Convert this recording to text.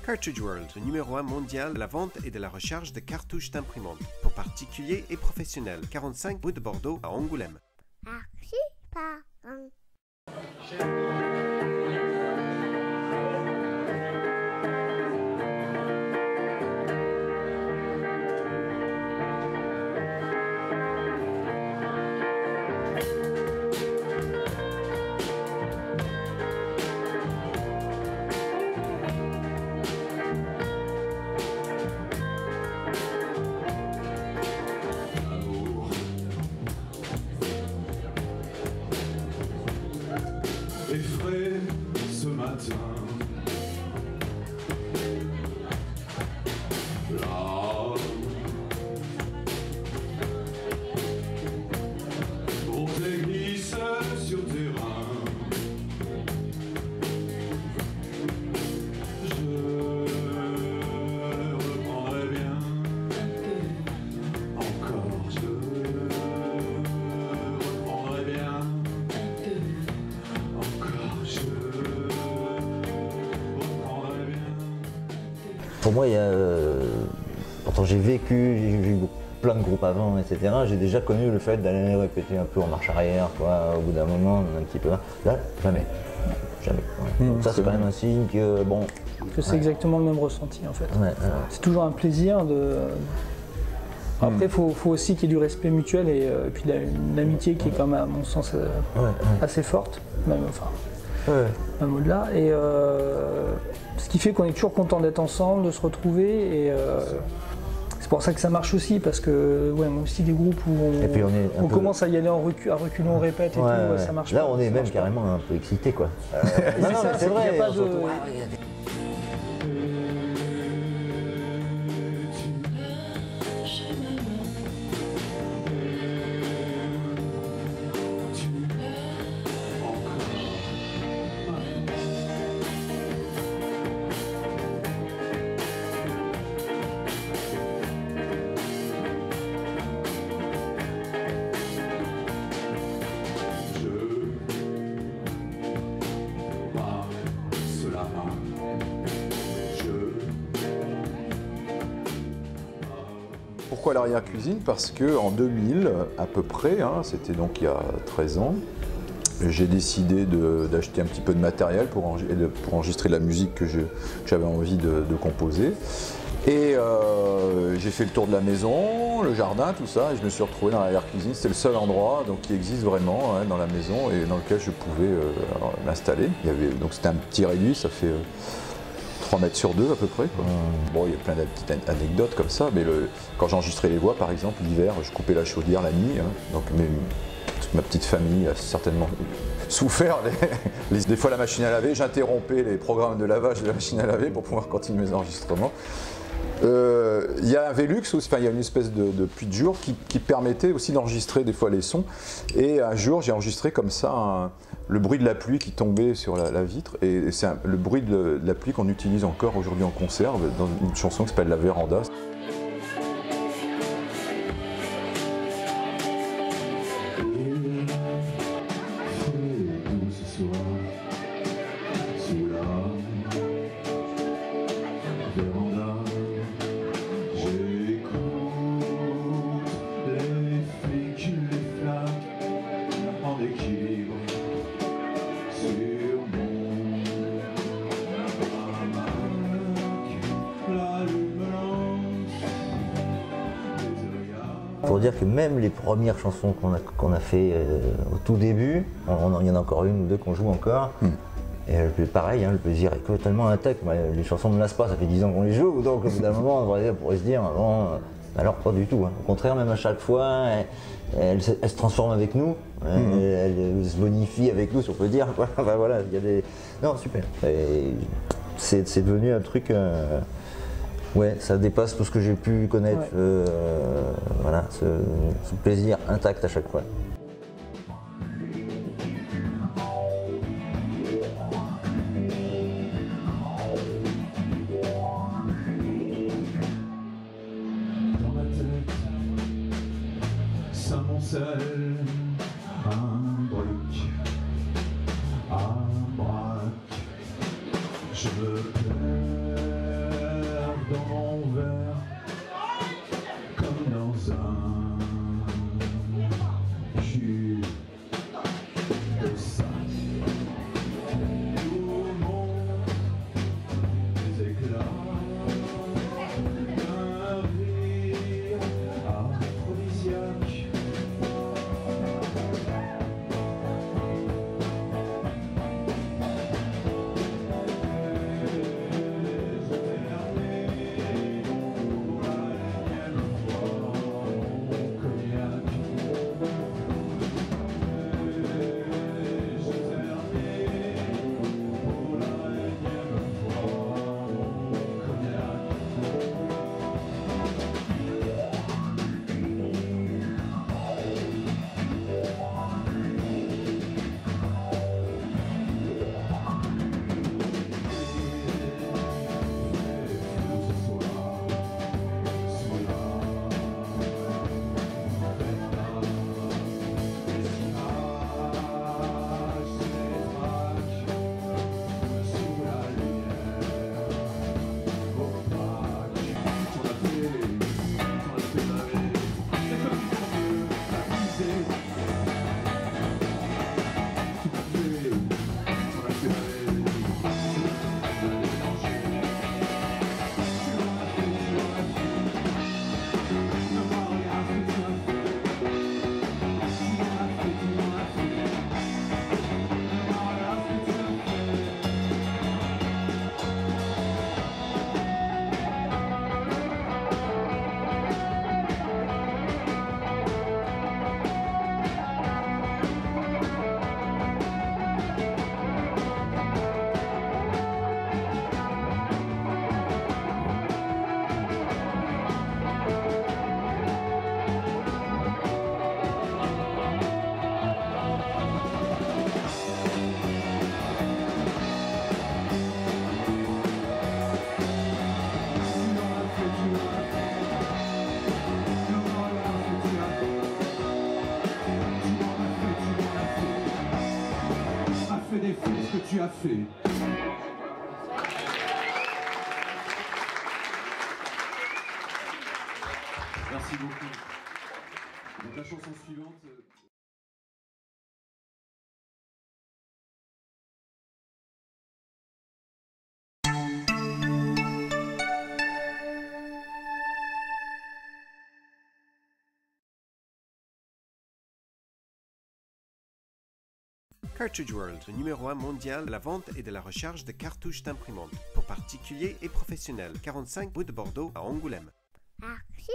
Cartridge World, le numéro 1 mondial de la vente et de la recharge de cartouches d'imprimante pour particuliers et professionnels. 45 rue de Bordeaux à Angoulême. Effrayé ce matin, là, pour tes glisses sur terrain, je reprendrai bien, encore je reprendrai bien. Pour moi, il y a, pourtant j'ai vécu, j'ai vu plein de groupes avant, etc. J'ai déjà connu le fait d'aller répéter un peu en marche arrière, quoi, au bout d'un moment, un petit peu. Là, jamais. Jamais. Ouais. Donc ça, c'est quand même un signe que, bon... Que c'est exactement le même ressenti, en fait. C'est toujours un plaisir de... Après, il faut aussi qu'il y ait du respect mutuel et puis une amitié qui est quand même, à mon sens, assez forte, même, enfin, même au-delà. Et ce qui fait qu'on est toujours content d'être ensemble, de se retrouver. Et c'est pour ça que ça marche aussi, parce que moi aussi des groupes où on commence à y aller à reculons, on répète et tout, ça marche là, pas. Là, on est même carrément un peu excité, quoi. Non, c'est vrai. Pourquoi l'arrière-cuisine? Parce qu'en 2000, à peu près, hein, c'était donc il y a 13 ans, j'ai décidé d'acheter un petit peu de matériel pour enregistrer la musique que j'avais envie de composer. Et j'ai fait le tour de la maison, le jardin, tout ça, et je me suis retrouvé dans l'arrière-cuisine. C'était le seul endroit donc, qui existe vraiment dans la maison et dans lequel je pouvais m'installer. Donc c'était un petit réduit, ça fait 3 mètres sur 2 à peu près, quoi. Bon, il y a plein de petites anecdotes comme ça, mais quand j'enregistrais les voix, par exemple, l'hiver, je coupais la chaudière la nuit, hein, donc toute ma petite famille a certainement souffert. Des fois la machine à laver, j'interrompais les programmes de lavage de la machine à laver pour pouvoir continuer mes enregistrements. Il y a un Velux, enfin, il y a une espèce de puits de jour qui permettait aussi d'enregistrer des fois les sons. Et un jour, j'ai enregistré comme ça le bruit de la pluie qui tombait sur la vitre. Et c'est le bruit de la pluie qu'on utilise encore aujourd'hui en concert dans une chanson qui s'appelle La Véranda. Pour dire que même les premières chansons qu'on a fait au tout début, il y en a encore une ou deux qu'on joue encore, et pareil, hein, le plaisir est totalement intact. Les chansons ne me lassent pas, ça fait 10 ans qu'on les joue, donc au bout d'un moment on pourrait se dire, bon, alors pas du tout. Hein. Au contraire, même à chaque fois, elle se transforme avec nous, elle se bonifie avec nous, si on peut dire. Enfin voilà, il y a des... Non, super. C'est devenu un truc... Ouais, ça dépasse tout ce que j'ai pu connaître, voilà, ce plaisir intact à chaque fois. Dans ma tête, s'amoncelle un brick, un braque, je me perds. café. Merci beaucoup. Donc la chanson suivante... Cartridge World, le numéro 1 mondial de la vente et de la recharge de cartouches d'imprimante pour particuliers et professionnels. 45 rue de Bordeaux à Angoulême. Archie,